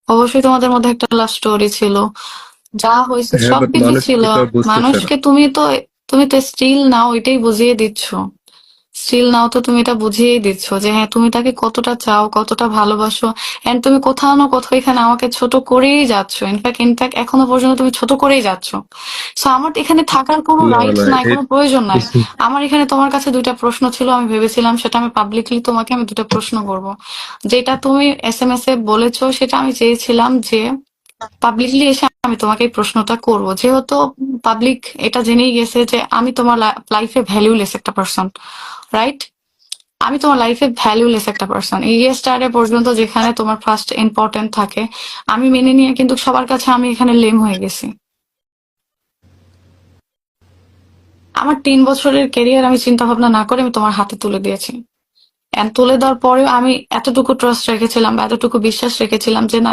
অবশ্যই তোমাদের মধ্যে একটা লাভ স্টোরি ছিল, যা হয়েছে হ্যাঁ, বাট সবকিছু মানুষ ছিল। তো বুঝতেছে না। মানুষকে তুমি তো স্টিল নাও এটাই বুঝিয়ে দিচ্ছ। স্টিল নাও তো তুমি এটা বুঝিয়েই দিচ্ছ যে হ্যাঁ তুমি তাকে কতটা চাও, কতটা ভালোবাসো। এন্ড তুমি কোথাও না কোথাও এখানে আমাকে ছোট করেই যাচ্ছ। ইনফ্যাক্ট এখনো পর্যন্ত তুমি ছোট করেই যাচ্ছ। সো আমার এখানে থাকার কোনো না রাইটস না নাই, এই কোনো প্রয়োজন নাই। আমার এখানে তোমার কাছে দুইটা প্রশ্ন ছিল, আমি ভেবেছিলাম সেটা আমি পাবলিকলি তোমাকে আমি দুটো প্রশ্ন করব। যেটা তুমি SMS এ বলেছো সেটা আমি চেয়েছিলাম যে পাবলিকলি এসে আমি তোমাকে এই প্রশ্নটা করব, যেহেতু পাবলিক এটা জেনেই গেছে যে আমি তোমার লাইফে ভ্যালুলেস একটা পার্সন, রাইট? আমি তোমার লাইফে ভ্যালুলেস একটা পার্সন। স্টারে পর্যন্ত যেখানে তোমার ফার্স্ট ইম্পর্টেন্ট থাকে আমি মেনে নিয়ে কিন্তু সবার কাছে আমি এখানে লেম হয়ে গেছি। আমার 3 বছরের ক্যারিয়ার আমি চিন্তা ভাবনা না করে আমি তোমার হাতে তুলে দিয়েছি। এন্ড তুলে দেওয়ার পরেও আমি এতটুকু ট্রাস্ট রেখেছিলাম বা এতটুকু বিশ্বাস রেখেছিলাম যে না,